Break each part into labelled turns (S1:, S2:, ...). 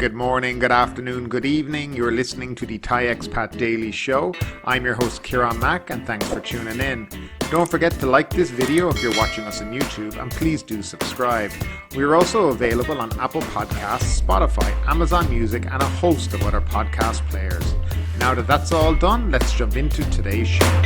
S1: good morning, good afternoon, good evening. You're listening to the Thai Expat Daily Show. I'm your host Kieran Mack and thanks for tuning in. Don't forget to like this video if you're watching us on YouTube and please do subscribe. We're also available on Apple Podcasts, Spotify, Amazon Music and a host of other podcast players. Now that that's all done, let's jump into today's show.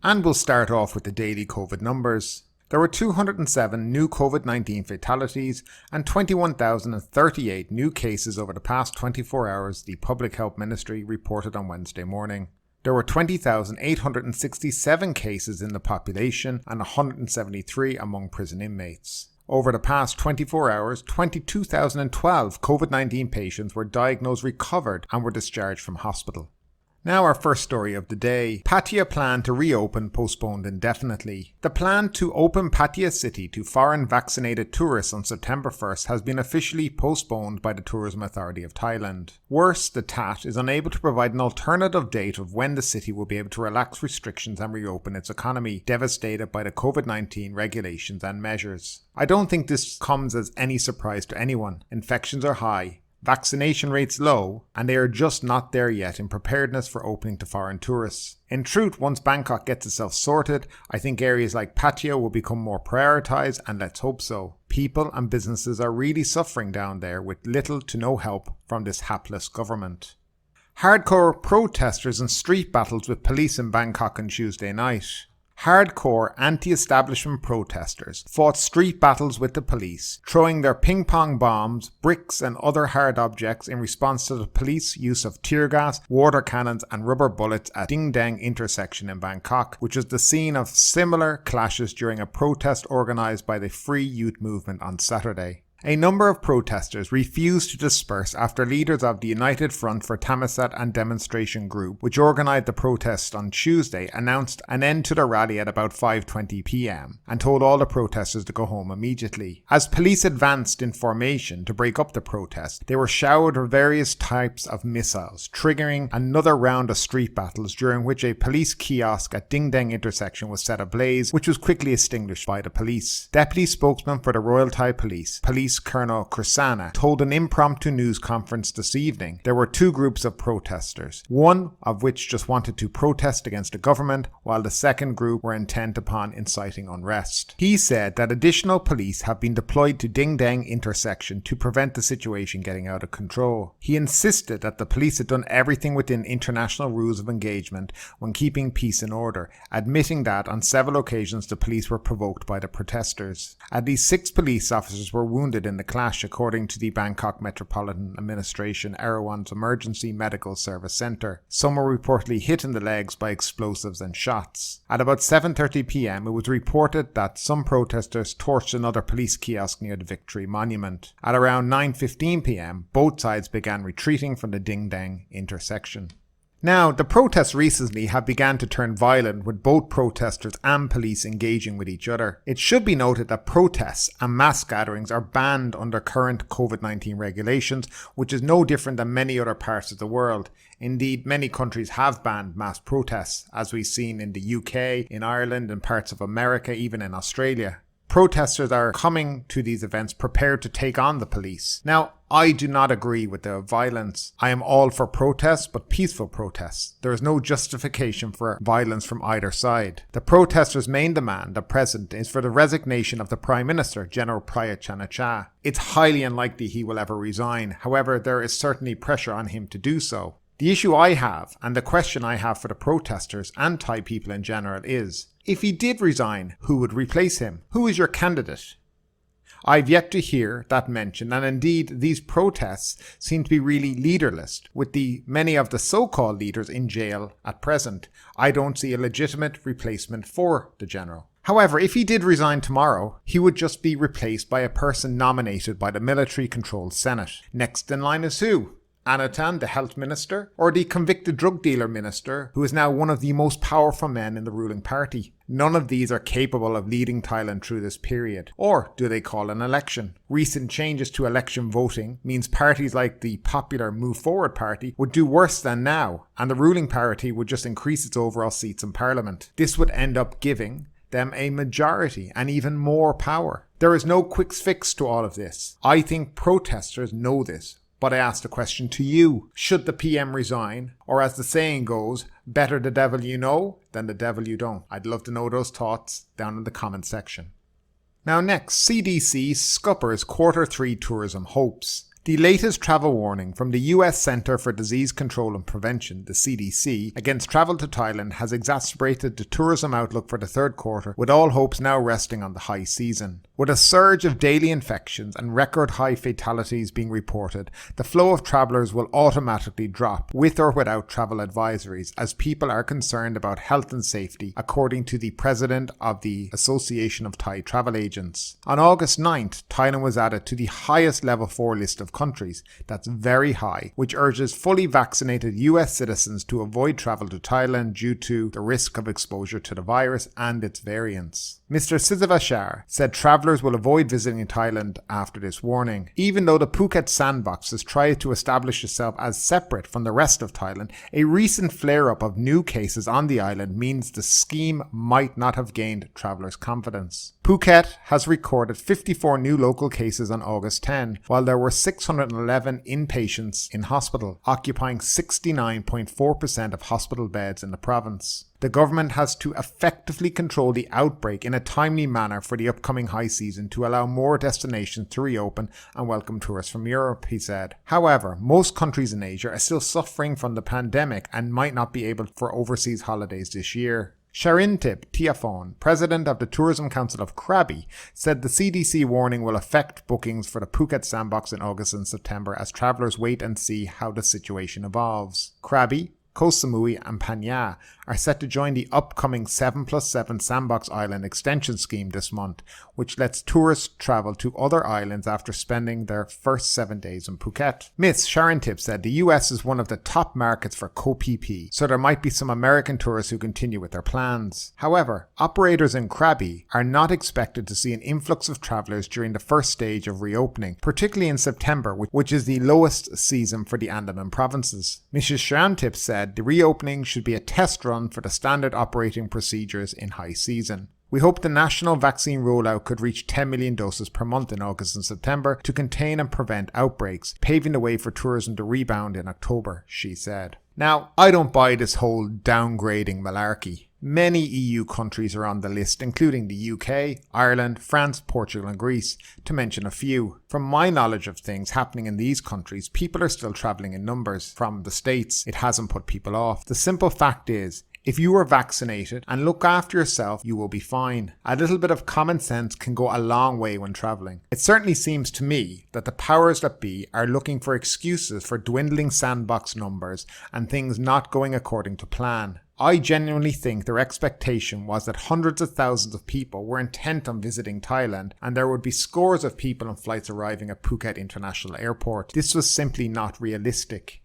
S1: And we'll start off with the daily COVID numbers. There were 207 new COVID-19 fatalities and 21,038 new cases over the past 24 hours, the Public Health Ministry reported on Wednesday morning. There were 20,867 cases in the population and 173 among prison inmates. Over the past 24 hours, 22,012 COVID-19 patients were diagnosed, recovered and were discharged from hospital. Now our first story of the day. Pattaya plan to reopen postponed indefinitely. The plan to open Pattaya City to foreign vaccinated tourists on September 1st has been officially postponed by the Tourism Authority of Thailand. Worse, the TAT is unable to provide an alternative date of when the city will be able to relax restrictions and reopen its economy, devastated by the COVID-19 regulations and measures. I don't think this comes as any surprise to anyone. Infections are high. Vaccination rates low, and they are just not there yet in preparedness for opening to foreign tourists. In truth, once Bangkok gets itself sorted, I think areas like Pattaya will become more prioritised, and let's hope so. People and businesses are really suffering down there with little to no help from this hapless government. Hardcore protesters and street battles with police in Bangkok on Tuesday night. Hardcore anti-establishment protesters fought street battles with the police, throwing their ping pong bombs, bricks and other hard objects in response to the police use of teargas, water cannons and rubber bullets at Din Daeng intersection in Bangkok, which was the scene of similar clashes during a protest organised by the Free Youth Movement on Saturday. A number of protesters refused to disperse after leaders of the United Front for Thammasat and Demonstration Group, which organised the protest on Tuesday, announced an end to the rally at about 5:20 p.m. and told all the protesters to go home immediately. As police advanced in formation to break up the protest, they were showered with various types of missiles, triggering another round of street battles during which a police kiosk at Din Daeng intersection was set ablaze, which was quickly extinguished by the police. Deputy spokesman for the Royal Thai Police Colonel Krisana, told an impromptu news conference this evening there were two groups of protesters, one of which just wanted to protest against the government, while the second group were intent upon inciting unrest. He said that additional police have been deployed to Din Daeng intersection to prevent the situation getting out of control. He insisted that the police had done everything within international rules of engagement when keeping peace and order, admitting that on several occasions the police were provoked by the protesters. At least 6 police officers were wounded in the clash, according to the Bangkok Metropolitan Administration Erawan's Emergency Medical Service Centre. Some were reportedly hit in the legs by explosives and shots. At about 7:30 p.m. it was reported that some protesters torched another police kiosk near the Victory Monument. At around 9:15 p.m. both sides began retreating from the Din Daeng intersection. Now, the protests recently have begun to turn violent, with both protesters and police engaging with each other. It should be noted that protests and mass gatherings are banned under current COVID-19 regulations, which is no different than many other parts of the world. Indeed, many countries have banned mass protests, as we've seen in the UK, in Ireland, in parts of America, even in Australia. Protesters are coming to these events prepared to take on the police. Now, I do not agree with the violence. I am all for protests, but peaceful protests. There is no justification for violence from either side. The protesters' main demand at present is for the resignation of the Prime Minister, General Prayut Chan-o-cha. It's highly unlikely he will ever resign. However, there is certainly pressure on him to do so. The issue I have, and the question I have for the protesters and Thai people in general is, if he did resign, who would replace him? Who is your candidate? I've yet to hear that mentioned, and indeed these protests seem to be really leaderless, with many of the so-called leaders in jail at present. I don't see a legitimate replacement for the general. However, if he did resign tomorrow, he would just be replaced by a person nominated by the military-controlled Senate. Next in line is who? Anatan, the health minister, or the convicted drug dealer minister, who is now one of the most powerful men in the ruling party. None of these are capable of leading Thailand through this period. Or do they call an election? Recent changes to election voting means parties like the popular Move Forward party would do worse than now, and the ruling party would just increase its overall seats in parliament. This would end up giving them a majority and even more power. There is no quick fix to all of this. I think protesters know this. But I ask the question to you, should the PM resign? Or as the saying goes, better the devil you know than the devil you don't. I'd love to know those thoughts down in the comment section. Now next, CDC scuppers Q3 tourism hopes. The latest travel warning from the US Center for Disease Control and Prevention, the CDC, against travel to Thailand has exacerbated the tourism outlook for the third quarter, with all hopes now resting on the high season. With a surge of daily infections and record high fatalities being reported, the flow of travellers will automatically drop, with or without travel advisories, as people are concerned about health and safety, according to the president of the Association of Thai Travel Agents. On August 9th, Thailand was added to the highest level 4 list of countries. That's very high, which urges fully vaccinated US citizens to avoid travel to Thailand due to the risk of exposure to the virus and its variants. Mr. SPYWARE said travellers will avoid visiting Thailand after this warning. Even though the Phuket Sandbox has tried to establish itself as separate from the rest of Thailand, a recent flare-up of new cases on the island means the scheme might not have gained travellers' confidence. Phuket has recorded 54 new local cases on August 10, while there were 611 inpatients in hospital, occupying 69.4% of hospital beds in the province. The government has to effectively control the outbreak in a timely manner for the upcoming high season to allow more destinations to reopen and welcome tourists from Europe, he said. However, most countries in Asia are still suffering from the pandemic and might not be able for overseas holidays this year. Charintip Tiafon, president of the Tourism Council of Krabi, said the CDC warning will affect bookings for the Phuket Sandbox in August and September as travellers wait and see how the situation evolves. Krabi, Koh Samui and Pattaya are set to join the upcoming 7+7 Sandbox Island extension scheme this month, which lets tourists travel to other islands after spending their first 7 days in Phuket. Ms. Charintip said the US is one of the top markets for Koh-PP, so there might be some American tourists who continue with their plans. However, operators in Krabi are not expected to see an influx of travellers during the first stage of reopening, particularly in September, which is the lowest season for the Andaman provinces. Mrs. Charintip said the reopening should be a test run for the standard operating procedures in high season. We hope the national vaccine rollout could reach 10 million doses per month in August and September to contain and prevent outbreaks, paving the way for tourism to rebound in October, she said. Now, I don't buy this whole downgrading malarkey. Many EU countries are on the list, including the UK, Ireland, France, Portugal and Greece, to mention a few. From my knowledge of things happening in these countries, people are still travelling in numbers from the States. It hasn't put people off. The simple fact is, if you are vaccinated and look after yourself, you will be fine. A little bit of common sense can go a long way when travelling. It certainly seems to me that the powers that be are looking for excuses for dwindling sandbox numbers and things not going according to plan. I genuinely think their expectation was that hundreds of thousands of people were intent on visiting Thailand and there would be scores of people on flights arriving at Phuket International Airport. This was simply not realistic.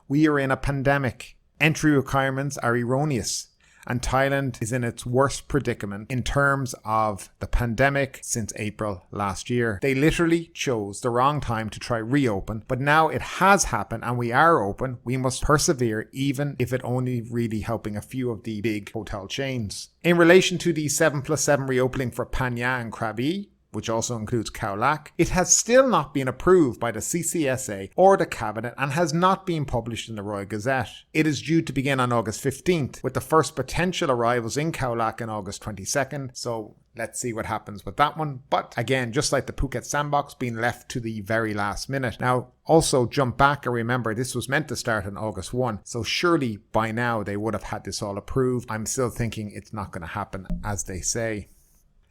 S1: We are in a pandemic. Entry requirements are erroneous, and Thailand is in its worst predicament in terms of the pandemic since April last year. They literally chose the wrong time to try reopen, but now it has happened and we are open. We must persevere, even if it only really helping a few of the big hotel chains. In relation to the 7+7 reopening for Pattaya and Krabi, which also includes Khao Lak, it has still not been approved by the CCSA or the Cabinet and has not been published in the Royal Gazette. It is due to begin on August 15th, with the first potential arrivals in Khao Lak on August 22nd, so let's see what happens with that one. But again, just like the Phuket Sandbox, being left to the very last minute. Now, also jump back and remember this was meant to start on August 1, so surely by now they would have had this all approved. I'm still thinking it's not going to happen, as they say.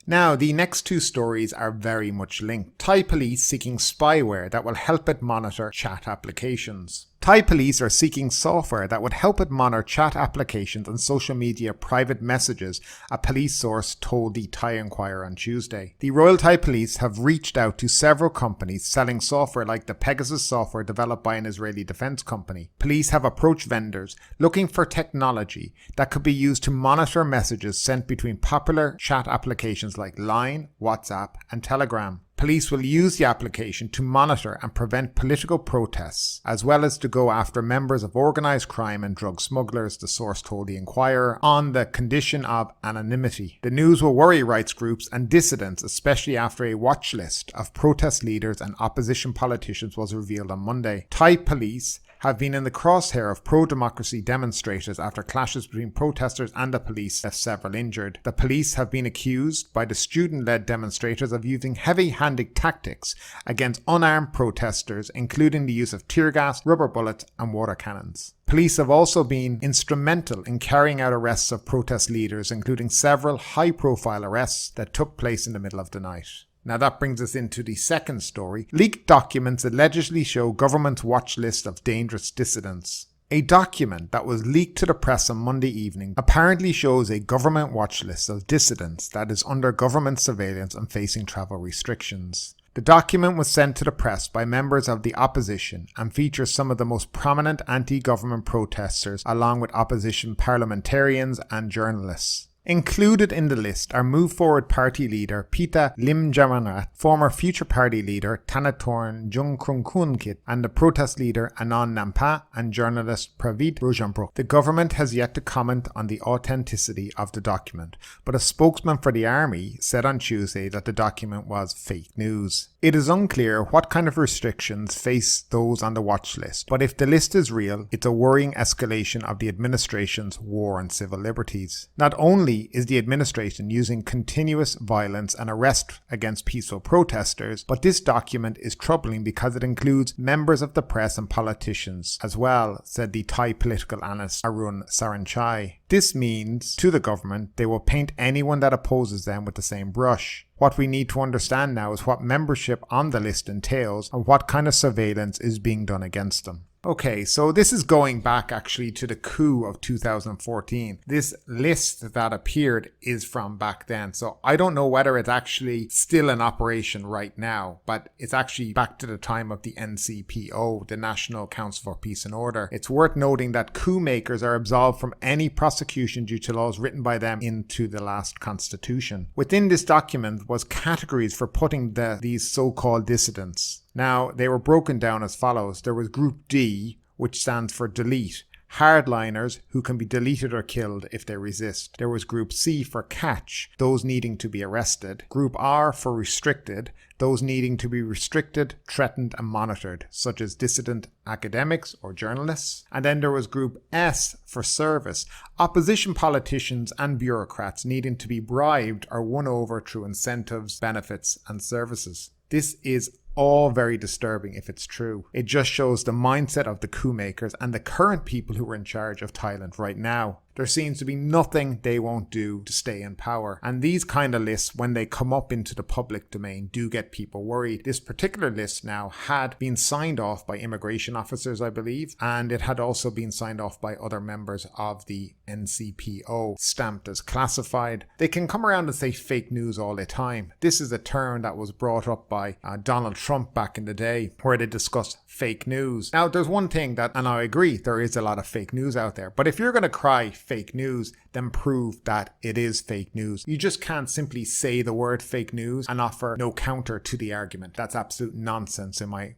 S1: Now, the next two stories are very much linked. Thai police seeking spyware that will help it monitor chat applications. Thai police are seeking software that would help it monitor chat applications and social media private messages, a police source told the Thai Enquirer on Tuesday. The Royal Thai Police have reached out to several companies selling software like the Pegasus software developed by an Israeli defense company. Police have approached vendors looking for technology that could be used to monitor messages sent between popular chat applications like Line, WhatsApp, and Telegram. Police will use the application to monitor and prevent political protests, as well as to go after members of organised crime and drug smugglers, the source told the Inquirer, on the condition of anonymity. The news will worry rights groups and dissidents, especially after a watch list of protest leaders and opposition politicians was revealed on Monday. Thai police have been in the crosshair of pro-democracy demonstrators after clashes between protesters and the police left several injured. The police have been accused by the student-led demonstrators of using heavy-handed tactics against unarmed protesters, including the use of tear gas, rubber bullets and water cannons. Police have also been instrumental in carrying out arrests of protest leaders, including several high-profile arrests that took place in the middle of the night. Now that brings us into the second story. Leaked documents allegedly show government's watch list of dangerous dissidents. A document that was leaked to the press on Monday evening apparently shows a government watch list of dissidents that is under government surveillance and facing travel restrictions. The document was sent to the press by members of the opposition and features some of the most prominent anti-government protesters along with opposition parliamentarians and journalists. Included in the list are Move Forward Party leader Pita Limjaroenrat, former Future Party leader Thanathorn Junkrunkhunkit, and the protest leader Anand Nampa and journalist Praveet Rojambro. The government has yet to comment on the authenticity of the document, but a spokesman for the army said on Tuesday that the document was fake news. It is unclear what kind of restrictions face those on the watch list, but if the list is real, it's a worrying escalation of the administration's war on civil liberties. Not only is the administration using continuous violence and arrest against peaceful protesters, but this document is troubling because it includes members of the press and politicians as well, said the Thai political analyst Arun Saranchai. This means, to the government, they will paint anyone that opposes them with the same brush. What we need to understand now is what membership on the list entails and what kind of surveillance is being done against them. Okay, so this is going back actually to the coup of 2014. This list that appeared is from back then. So I don't know whether it's actually still in operation right now, but it's actually back to the time of the NCPO, the National Council for Peace and Order. It's worth noting that coup makers are absolved from any prosecution due to laws written by them into the last constitution. Within this document was categories for putting these so-called dissidents. Now, they were broken down as follows. There was Group D, which stands for delete, hardliners who can be deleted or killed if they resist. There was Group C for catch, those needing to be arrested. Group R for restricted, those needing to be restricted, threatened and monitored, such as dissident academics or journalists. And then there was Group S for service, opposition politicians and bureaucrats needing to be bribed or won over through incentives, benefits and services. This is all very disturbing if it's true. It just shows the mindset of the coup makers and the current people who are in charge of Thailand right now. There seems to be nothing they won't do to stay in power. And these kind of lists, when they come up into the public domain, do get people worried. This particular list now had been signed off by immigration officers, I believe, and it had also been signed off by other members of the NCPO, stamped as classified. They can come around and say fake news all the time. This is a term that was brought up by Donald Trump back in the day, where they discussed fake news. Now, there's one thing that, and I agree, there is a lot of fake news out there, but if you're going to cry fake news, then prove that it is fake news. You just can't simply say the word fake news and offer no counter to the argument. That's absolute nonsense in my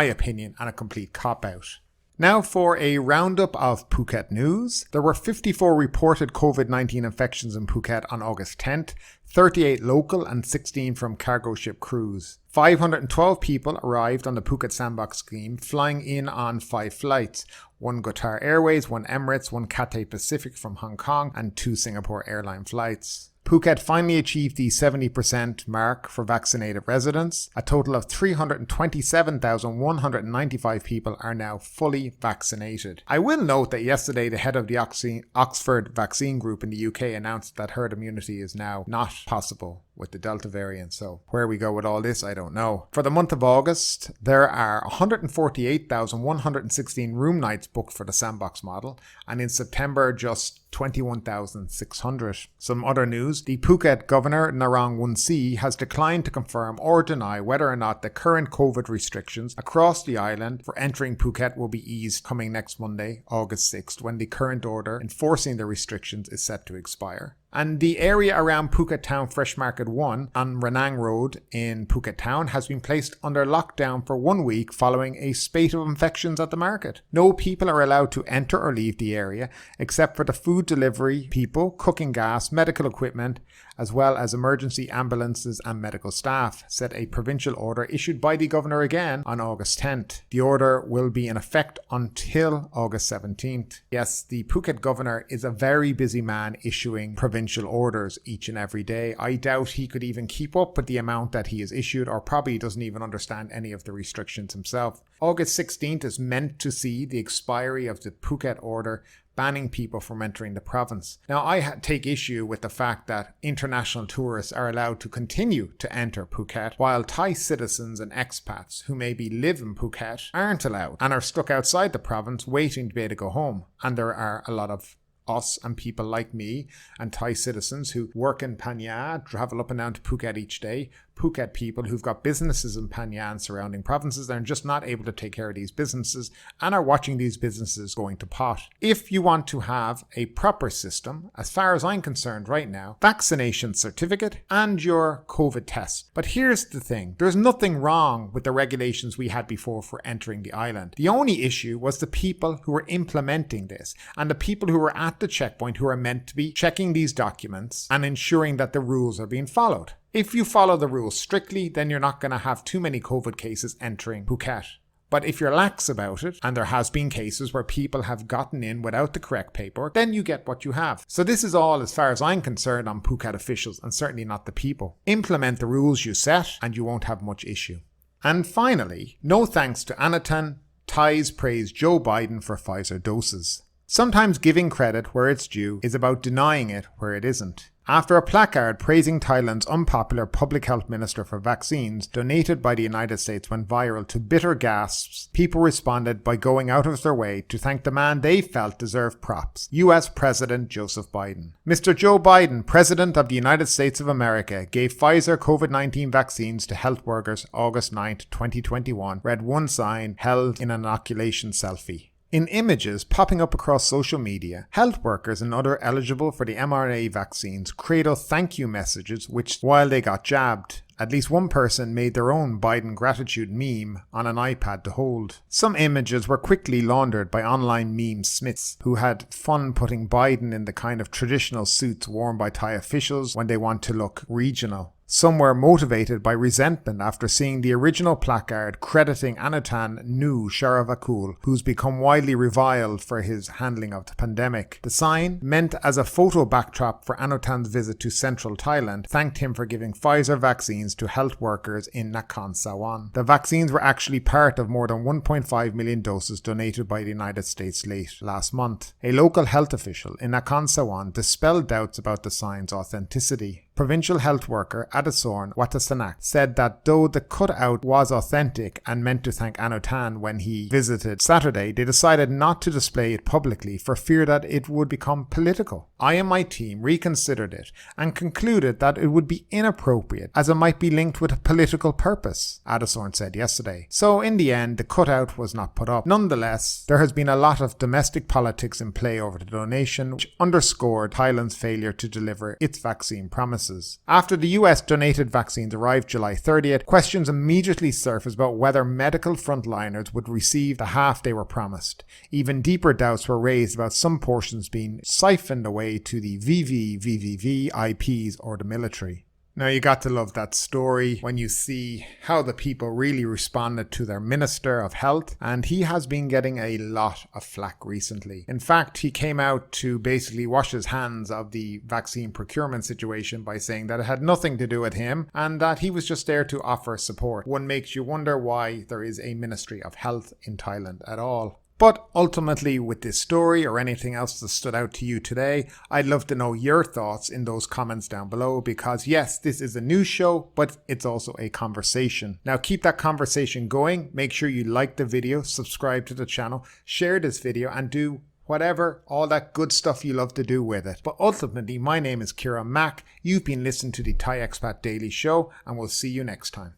S1: opinion, and a complete cop-out. Now for a roundup of Phuket news. There were 54 reported COVID-19 infections in Phuket on August 10th, 38 local and 16 from cargo ship crews. 512 people arrived on the Phuket Sandbox scheme, flying in on 5 flights. 1 Qatar Airways, 1 Emirates, 1 Cathay Pacific from Hong Kong, and 2 Singapore Airline flights. Phuket finally achieved the 70% mark for vaccinated residents. A total of 327,195 people are now fully vaccinated. I will note that yesterday the head of the Oxford Vaccine Group in the UK announced that herd immunity is now not possible with the Delta variant. So where we go with all this, I don't know. For the month of August, there are 148,116 room nights booked for the Sandbox model, and in September just 21,600. Some other news, the Phuket Governor Narong Wonsi has declined to confirm or deny whether or not the current COVID restrictions across the island for entering Phuket will be eased coming next Monday, August 6th, when the current order enforcing the restrictions is set to expire. And the area around Phuket Town Fresh Market 1 on Ranang Road in Phuket Town has been placed under lockdown for 1 week following a spate of infections at the market. No people are allowed to enter or leave the area except for the food delivery people, cooking gas, medical equipment, as well as emergency ambulances and medical staff, said a provincial order issued by the governor again on August 10th. The order will be in effect until August 17th. Yes, the Phuket governor is a very busy man issuing provincial orders each and every day. I doubt he could even keep up with the amount that he has issued, or probably doesn't even understand any of the restrictions himself. August 16th is meant to see the expiry of the Phuket order banning people from entering the province. Now, I take issue with the fact that international tourists are allowed to continue to enter Phuket, while Thai citizens and expats who maybe live in Phuket aren't allowed and are stuck outside the province waiting to be able to go home. And there are a lot of us and people like me and Thai citizens who work in Pattaya, travel up and down to Phuket each day, Phuket people who've got businesses in Pattaya and surrounding provinces and are just not able to take care of these businesses and are watching these businesses going to pot. If you want to have a proper system, as far as I'm concerned right now, vaccination certificate and your COVID test. But here's the thing, there's nothing wrong with the regulations we had before for entering the island. The only issue was the people who were implementing this and the people who were at the checkpoint who are meant to be checking these documents and ensuring that the rules are being followed. If you follow the rules strictly, then you're not going to have too many COVID cases entering Phuket. But if you're lax about it, and there has been cases where people have gotten in without the correct paperwork, then you get what you have. So this is all, as far as I'm concerned, on Phuket officials and certainly not the people. Implement the rules you set and you won't have much issue. And finally, no thanks to Anatan, Thais praise Joe Biden for Pfizer doses. Sometimes giving credit where it's due is about denying it where it isn't. After a placard praising Thailand's unpopular public health minister for vaccines donated by the United States went viral to bitter gasps, people responded by going out of their way to thank the man they felt deserved props, US President Joseph Biden. Mr. Joe Biden, President of the United States of America, gave Pfizer COVID-19 vaccines to health workers August 9, 2021, read one sign held in an inoculation selfie. In images popping up across social media, health workers and other eligible for the mRNA vaccines cradle thank you messages which, while they got jabbed, at least one person made their own Biden gratitude meme on an iPad to hold. Some images were quickly laundered by online meme smiths who had fun putting Biden in the kind of traditional suits worn by Thai officials when they want to look regional. Some were motivated by resentment after seeing the original placard crediting Anatan Nu Sharavakul, who's become widely reviled for his handling of the pandemic. The sign, meant as a photo backdrop for Anatan's visit to central Thailand, thanked him for giving Pfizer vaccines to health workers in Nakhon Sawan. The vaccines were actually part of more than 1.5 million doses donated by the United States late last month. A local health official in Nakhon Sawan dispelled doubts about the sign's authenticity. Provincial health worker Adisorn Watasanak said that though the cutout was authentic and meant to thank Anatan when he visited Saturday, they decided not to display it publicly for fear that it would become political. I and my team reconsidered it and concluded that it would be inappropriate as it might be linked with a political purpose, Adisorn said yesterday. So in the end, the cutout was not put up. Nonetheless, there has been a lot of domestic politics in play over the donation, which underscored Thailand's failure to deliver its vaccine promises. After the US donated vaccines arrived July 30th, questions immediately surfaced about whether medical frontliners would receive the half they were promised. Even deeper doubts were raised about some portions being siphoned away to the VVVVV IPs or the military. Now you got to love that story when you see how the people really responded to their Minister of Health, and he has been getting a lot of flack recently. In fact, he came out to basically wash his hands of the vaccine procurement situation by saying that it had nothing to do with him and that he was just there to offer support. One makes you wonder why there is a Ministry of Health in Thailand at all. But ultimately, with this story or anything else that stood out to you today, I'd love to know your thoughts in those comments down below, because yes, this is a news show, but it's also a conversation. Now keep that conversation going. Make sure you like the video, subscribe to the channel, share this video, and do whatever, all that good stuff you love to do with it. But ultimately, my name is Kira Mack. You've been listening to the Thai Expat Daily Show, and we'll see you next time.